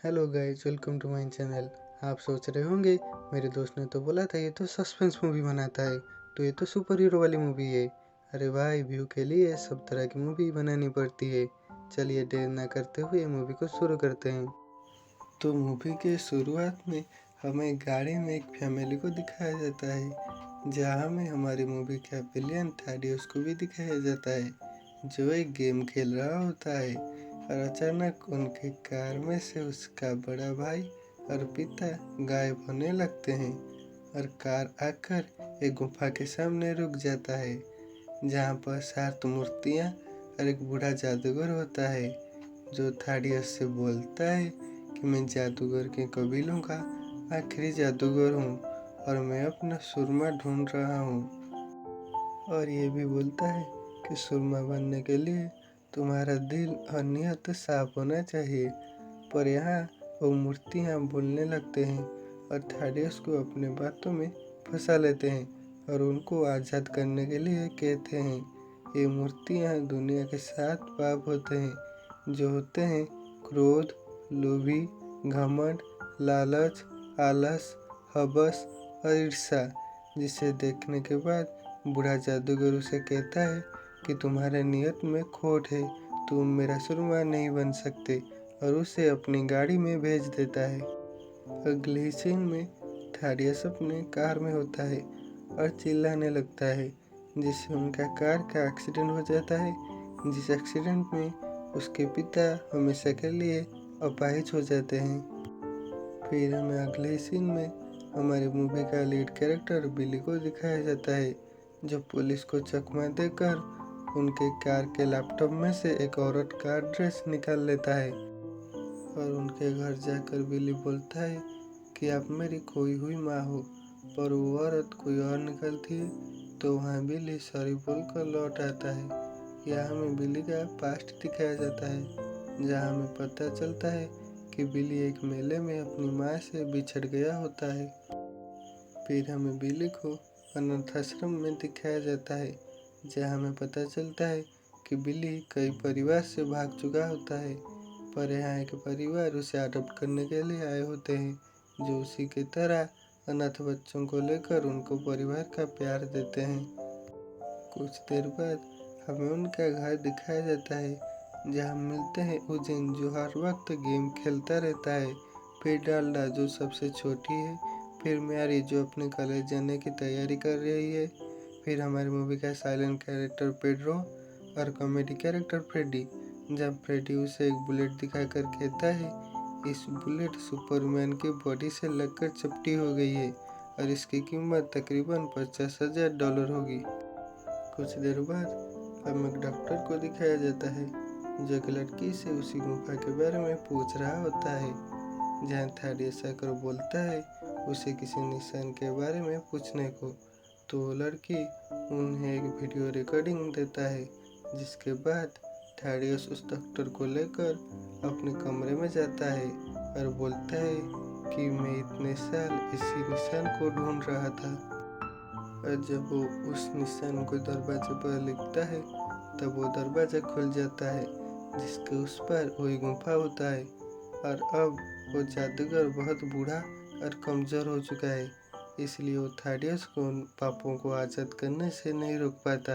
Hello guys, welcome to my channel. आप सोच रहे होंगे मेरे दोस्त ने तो बोला था ये तो सस्पेंस मूवी बनाता है, तो ये तो सुपर हीरो वाली मूवी है। अरे भाई, व्यू के लिए सब तरह की मूवी बनानी पड़ती है। चलिए देर ना करते हुए मूवी को शुरू करते हैं। तो मूवी के शुरुआत में हमें गाड़ी में एक फैमिली को दिखाया जाता है, जहाँ में हमारी मूवी का विलेन थाडियस को भी दिखाया जाता है, जो एक गेम खेल रहा होता है। और अचानक उनके कार में से उसका बड़ा भाई और पिता गायब होने लगते हैं और कार आकर एक गुफा के सामने रुक जाता है, जहाँ पर 7 मूर्तियाँ और एक बूढ़ा जादूगर होता है, जो थाडियस से बोलता है कि मैं जादूगर के कबीलों का आखिरी जादूगर हूँ और मैं अपना सुरमा ढूंढ रहा हूँ। और ये भी बोलता है कि सुरमा बनने के लिए तुम्हारा दिल और नियत साफ होना चाहिए। पर यहाँ वो मूर्तियाँ बोलने लगते हैं और थाडियस को अपने बातों में फंसा लेते हैं और उनको आज़ाद करने के लिए कहते हैं। ये मूर्तियाँ दुनिया के 7 पाप होते हैं, जो होते हैं क्रोध, लोभी, घमंड, लालच, आलस, हवस और ईर्ष्या। जिसे देखने के बाद बूढ़ा जादूगर उसे कहता है कि तुम्हारे नियत में खोट है, तुम मेरा सुरमा नहीं बन सकते, और उसे अपनी गाड़ी में भेज देता है। अगले सीन में थाडियस अपने कार में होता है और चिल्लाने लगता है, जिससे उनका कार का एक्सीडेंट हो जाता है, जिस एक्सीडेंट में उसके पिता हमेशा के लिए अपाहिज हो जाते हैं। फिर हमें अगले सीन में हमारी मूवी का लीड कैरेक्टर बिली को दिखाया जाता है, जो पुलिस को चकमा देकर उनके कार के लैपटॉप में से एक औरत का ड्रेस निकाल लेता है और उनके घर जाकर बिली बोलता है कि आप मेरी खोई हुई माँ हो। पर वो औरत कोई और निकलती है, तो वहाँ बिली सॉरी बोलकर लौट आता है। यहाँ हमें बिली का पास्ट दिखाया जाता है, जहाँ हमें पता चलता है कि बिली एक मेले में अपनी माँ से बिछड़ गया होता है। फिर हमें बिली को अनाथ आश्रम में दिखाया जाता है, जहाँ हमें पता चलता है कि बिली कई परिवार से भाग चुका होता है, पर यहाँ एक परिवार उसे अडॉप्ट करने के लिए आए होते हैं, जो उसी की तरह अनाथ बच्चों को लेकर उनको परिवार का प्यार देते हैं। कुछ देर बाद हमें उनका घर दिखाया जाता है, जहाँ मिलते हैं उजिन, जो हर वक्त गेम खेलता रहता है, फिर डालडा, जो सबसे छोटी है, फिर मैरी, जो अपने कॉलेज जाने की तैयारी कर रही है, फिर हमारी मूवी का साइलेंट कैरेक्टर पेड्रो और कॉमेडी कैरेक्टर फ्रेडी। जब फ्रेडी उसे एक बुलेट दिखाकर कहता है, इस बुलेट सुपरमैन की बॉडी से लगकर चपटी हो गई है और इसकी कीमत तकरीबन $50,000 होगी। कुछ देर बाद हमें एक डॉक्टर को दिखाया जाता है, जो एक लड़की से उसी गुफा के बारे में पूछ रहा होता है, जहाँ थाडियस आकर बोलता है उसे किसी निशान के बारे में पूछने को। तो वो लड़की उन्हें एक वीडियो रिकॉर्डिंग देता है, जिसके बाद थाडियस उस डॉक्टर को लेकर अपने कमरे में जाता है और बोलता है कि मैं इतने साल इसी निशान को ढूंढ रहा था। और जब वो उस निशान को दरवाजे पर लिखता है, तब वो दरवाजा खुल जाता है, जिसके उस पर वही गुफा होता है। और अब वो जादूगर बहुत बूढ़ा और कमज़ोर हो चुका है, इसलिए वो थाडियस को उन पापों को आज़ाद करने से नहीं रोक पाता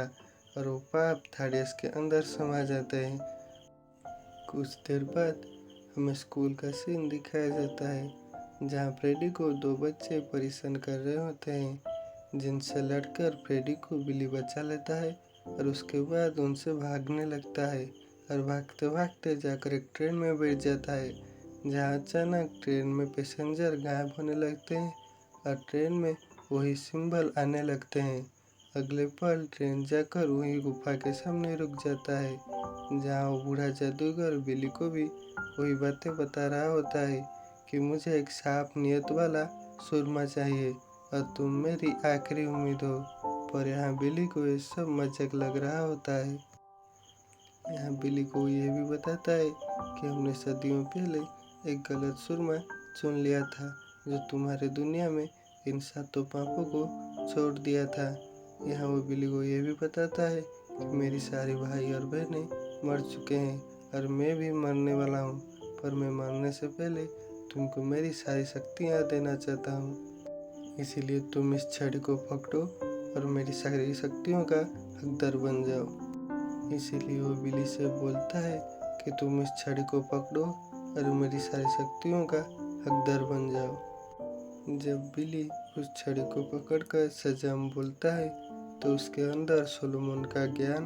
और वो पाप थाडियस के अंदर समा जाते हैं। कुछ देर बाद हमें स्कूल का सीन दिखाया जाता है, जहाँ फ्रेडी को 2 बच्चे परेशान कर रहे होते हैं, जिनसे लड़कर फ्रेडी को बिली बचा लेता है और उसके बाद उनसे भागने लगता है और भागते भागते जाकर एक ट्रेन में बैठ जाता है, जहाँ अचानक ट्रेन में पैसेंजर गायब होने लगते हैं और ट्रेन में वही सिंबल आने लगते हैं। अगले पल ट्रेन जाकर वही गुफा के सामने रुक जाता है, जहाँ वो बूढ़ा जादूगर बिली को भी वही बातें बता रहा होता है कि मुझे एक साफ नियत वाला सुरमा चाहिए और तुम मेरी आखिरी उम्मीद हो। पर यहाँ बिली को ये सब मजाक लग रहा होता है। यहाँ बिली को ये भी बताता है कि हमने सदियों पहले एक गलत सुरमा चुन लिया था, जो तुम्हारे दुनिया में इन 7 पापों को छोड़ दिया था। यहाँ वो बिली को ये भी बताता है कि मेरी सारी भाई और बहनें मर चुके हैं और मैं भी मरने वाला हूँ, पर मैं मरने से पहले तुमको मेरी सारी शक्तियाँ देना चाहता हूँ। इसीलिए तुम इस छड़ी को पकड़ो और मेरी सारी शक्तियों का हकदार बन जाओ। इसीलिए वो बिल्ली से बोलता है कि तुम इस छड़ी को पकड़ो और मेरी सारी शक्तियों का हकदार बन जाओ। जब बिल्ली उस छड़ी को पकड़कर सजाम बोलता है तो उसके अंदर सोलोमन का ज्ञान,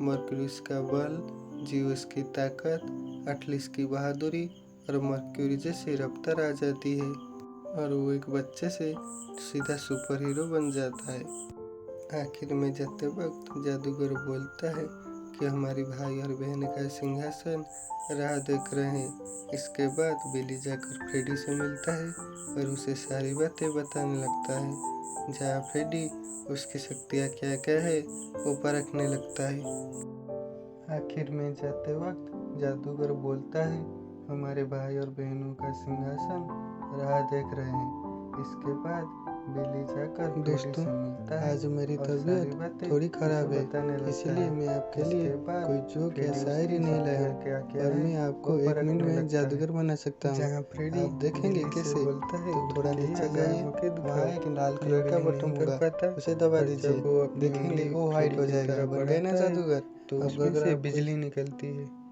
मर्क्यूरिस का बल, जीवस की ताकत, अटलिस की बहादुरी और मर्क्यूरी जैसी रफ्तार आ जाती है और वो एक बच्चे से सीधा सुपर हीरो बन जाता है। आखिर में जाते वक्त जादूगर बोलता है कि हमारी भाई और बहन का सिंहासन राह देख रहे हैं। इसके बाद बिली जाकर फ्रेडी से मिलता है और उसे सारी बातें बताने लगता है, जहाँ फ्रेडी उसकी शक्तियाँ क्या क्या है वो परखने लगता है। आखिर में जाते वक्त जादूगर बोलता है हमारे भाई और बहनों का सिंहासन राह देख रहे हैं। इसके बाद बिली जाकर दोस्तों आज मेरी तबीयत थोड़ी खराब है, इसलिए मैं आपके लिए कोई जोक या शायरी नहीं लाया और मैं आपको 1 मिनट में जादूगर बना सकता हूँ। जहाँ फ्रेडी आप देखेंगे कैसे बोलता है तो थोड़ा नीचे जाइए, वहाँ एक लाल कलर का बटन होगा, उसे दबा दीजिए, देखेंगे वो व्हाइट हो जाएगा। बन गए ना जादूगर। तो उसमें से बिजली निकलती है।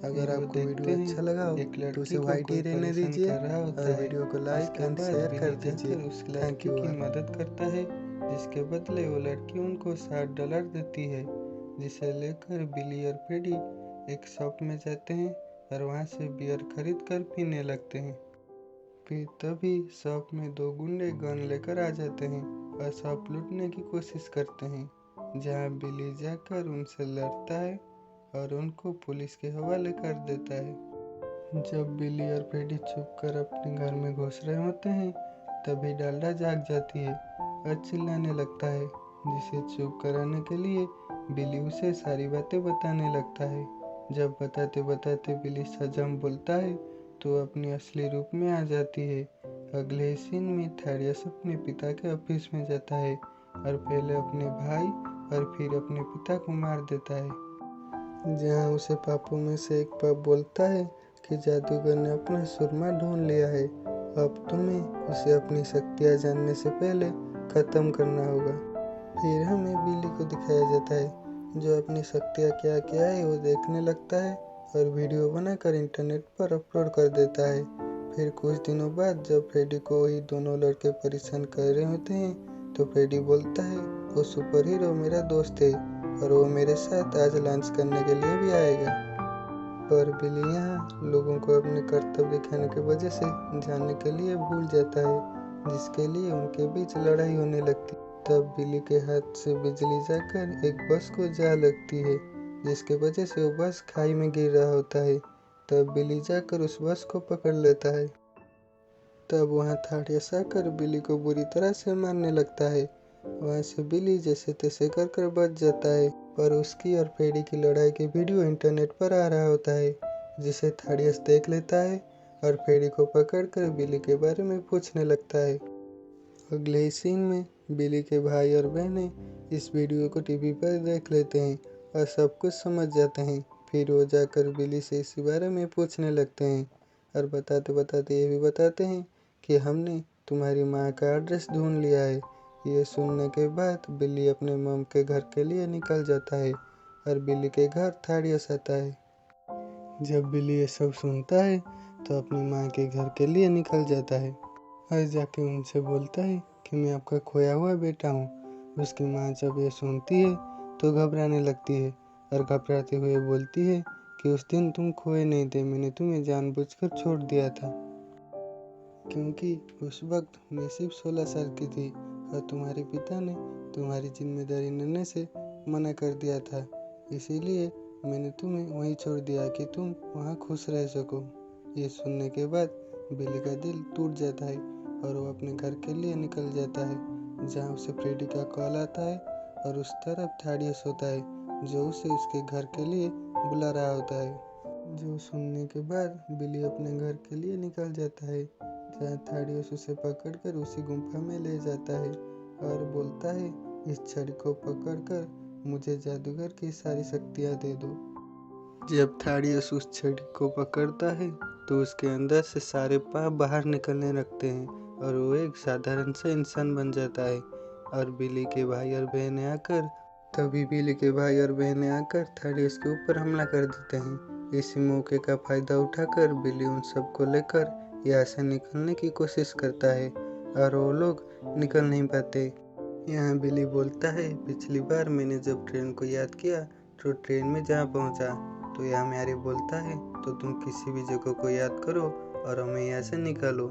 अगर आपको वीडियो अच्छा लगा हो तो उसे व्हाइट ही रहने दीजिए और वीडियो को लाइक एंड शेयर कर दीजिए। उस लड़की की मदद करता है, जिसके बदले वो लड़की उनको $60 देती है, जिसे लेकर बिली और फ्रेडी एक शॉप में जाते हैं और वहाँ से बियर खरीद कर पीने लगते हैं। फिर तभी शॉप में 2 गुंडे गन लेकर आ जाते हैं और शॉप लूटने की कोशिश करते हैं, जहाँ बिली जाकर उनसे लड़ता है और उनको पुलिस के हवाले कर देता है। जब बिली और फ्रेडी छुप कर अपने घर में घुस रहे होते हैं तभी डाल्डा जाग जाती है और चिल्लाने लगता है, जिसे चुप कराने के लिए बिली उसे सारी बातें बताने लगता है। जब बताते बताते बिली सजम बोलता है तो अपनी असली रूप में आ जाती है। अगले ही सीन में थैडियस अपने पिता के ऑफिस में जाता है और पहले अपने भाई और फिर अपने पिता को मार देता है, जहाँ उसे पापों में से एक पाप बोलता है कि जादूगर ने अपना सुरमा ढूंढ लिया है, अब तुम्हें उसे अपनी शक्तियाँ जानने से पहले खत्म करना होगा। फिर हमें बिली को दिखाया जाता है, जो अपनी शक्तियाँ क्या क्या है वो देखने लगता है और वीडियो बनाकर इंटरनेट पर अपलोड कर देता है। फिर कुछ दिनों बाद जब फ्रेडी को वही दोनों लड़के परेशान कर रहे होते हैं तो फ्रेडी बोलता है वो सुपर हीरो मेरा दोस्त है और वो मेरे साथ आज लंच करने के लिए भी आएगा। पर बिली यहाँ लोगों को अपने कर्तव्य दिखाने की वजह से जानने के लिए भूल जाता है, जिसके लिए उनके बीच लड़ाई होने लगती। तब बिली के हाथ से बिजली जाकर एक बस को जा लगती है, जिसके वजह से वो बस खाई में गिर रहा होता है। तब बिली जाकर उस बस को पकड़ लेता है। तब वहाँ थैडियस आकर बिली को बुरी तरह से मारने लगता है। वहाँ से बिली जैसे तैसे कर बच जाता है, पर उसकी और फ्रेडी की लड़ाई की वीडियो इंटरनेट पर आ रहा होता है, जिसे थैडियस देख लेता है और फ्रेडी को पकड़कर बिली के बारे में पूछने लगता है। अगले ही सीन में बिली के भाई और बहनें इस वीडियो को टीवी पर देख लेते हैं और सब कुछ समझ जाते हैं। फिर वो जाकर बिली से इसी बारे में पूछने लगते हैं और बताते बताते ये भी बताते हैं कि हमने तुम्हारी माँ का एड्रेस ढूंढ लिया है। ये सुनने के बाद बिली अपने मम के घर के लिए निकल जाता है और बिली के घर थैडियस आता है। जब बिली ये सब सुनता है तो अपनी माँ के घर के लिए निकल जाता है और जाके उनसे बोलता है कि मैं आपका खोया हुआ बेटा हूँ। उसकी माँ जब ये सुनती है तो घबराने लगती है और घबराते हुए बोलती है कि उस दिन तुम खोए नहीं थे, मैंने तुम्हें जानबूझकर छोड़ दिया था, क्योंकि उस वक्त मैं सिर्फ 16 साल की थी और तुम्हारे पिता ने तुम्हारी जिम्मेदारी लेने से मना कर दिया था, इसीलिए मैंने तुम्हें वहीं छोड़ दिया कि तुम वहाँ खुश रह सको। ये सुनने के बाद बिली का दिल टूट जाता है और वो अपने घर के लिए निकल जाता है, जहाँ उसे फ्रेडी का कॉल आता है और उस तरफ थैडियस होता है, जो उसे उसके घर के लिए बुला रहा होता है। जो सुनने के बाद बिली अपने घर के लिए निकल जाता है, जहाँ थैडियस उसे पकड़कर उसी गुफा में ले जाता है और बोलता है इस छड़ी को पकड़कर मुझे जादूगर की सारी शक्तियाँ दे दो। जब थैडियस उस छड़ी को पकड़ता है तो उसके अंदर से सारे पाप बाहर निकलने लगते हैं और वो एक साधारण सा इंसान बन जाता है। और बिली के भाई और बहनें आकर थैडियस के ऊपर हमला कर देते हैं। इसी मौके का फायदा उठाकर बिली उन सबको लेकर यहाँ से निकलने की कोशिश करता है और वो लोग निकल नहीं पाते। यहाँ बिली बोलता है, पिछली बार मैंने जब ट्रेन को याद किया तो ट्रेन में जहाँ पहुँचा। तो यहाँ मैरी बोलता है, तो तुम किसी भी जगह को याद करो और हमें यहाँ से निकालो।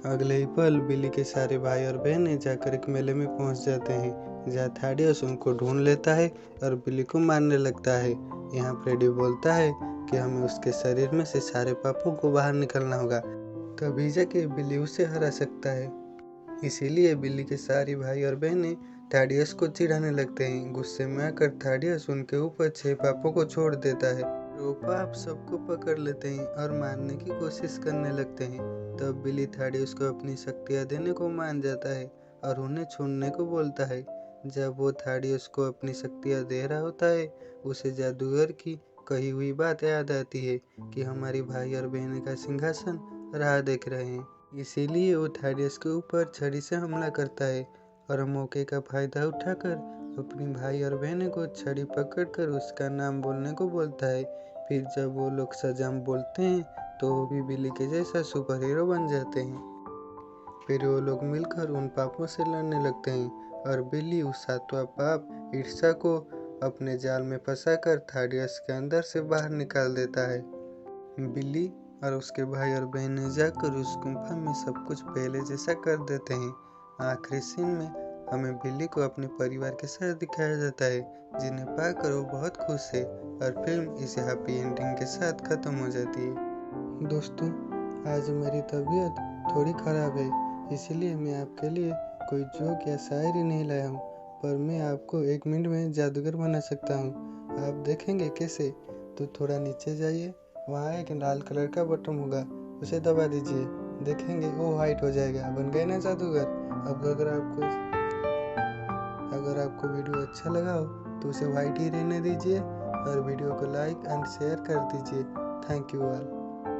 अगले ही पल बिली के सारे भाई और बहनें जाकर एक मेले में पहुंच जाते हैं, जहाँ थैडियस उनको ढूंढ लेता है और बिली को मारने लगता है। यहाँ फ्रेडी बोलता है कि हमें उसके शरीर में से सारे पापों को बाहर निकलना होगा, तभी जाके बिली उसे हरा सकता है। इसीलिए बिली के सारे भाई और बहनें थैडियस को चिढ़ाने लगते हैं। गुस्से में आकर थैडियस उनके ऊपर 6 पापों को छोड़ देता है। वो पाप सबको पकड़ लेते हैं और मारने की कोशिश करने लगते हैं। तब बिली थैडियस को अपनी शक्तियाँ देने को मान जाता है और उन्हें छोड़ने को बोलता है। जब वो थैडियस को अपनी शक्तियाँ दे रहा होता है, उसे जादूगर की कही हुई बात याद आती है कि हमारी भाई और बहन का सिंहासन राह देख रहे हैं। इसीलिए वो थैडियस के ऊपर छड़ी से हमला करता है और मौके का फायदा उठाकर अपनी भाई और बहन को छड़ी पकड़कर उसका नाम बोलने को बोलता है। फिर जब वो लोग शज़ाम बोलते हैं तो वो भी बिली के जैसा सुपर हीरो बन जाते हैं। फिर वो लोग मिलकर उन पापों से लड़ने लगते हैं और बिली उस 7वां पाप ईर्ष्या को अपने जाल में फंसाकर थैडियस के अंदर से बाहर निकाल देता है। बिली और उसके भाई और बहनें जाकर उस गुफा में सब कुछ पहले जैसा कर देते हैं। आखिरी सीन में हमें बिली को अपने परिवार के साथ दिखाया जाता है, जिन्हें पाकर वो बहुत खुश है और फिल्म इसे हैप्पी एंडिंग के साथ खत्म हो जाती है। दोस्तों, आज मेरी तबीयत थोड़ी ख़राब है, इसीलिए मैं आपके लिए कोई जोक या शायरी नहीं लाया हूँ, पर मैं आपको 1 मिनट में जादूगर बना सकता हूँ। आप देखेंगे कैसे? तो थोड़ा नीचे जाइए, वहाँ एक लाल कलर का बटन होगा, उसे दबा दीजिए, देखेंगे वो वाइट हो जाएगा। बन गए ना जादूगर। अब अगर आपको वीडियो अच्छा लगा हो तो उसे वाइट ही रहने दीजिए और वीडियो को लाइक एंड शेयर कर दीजिए। Thank you all.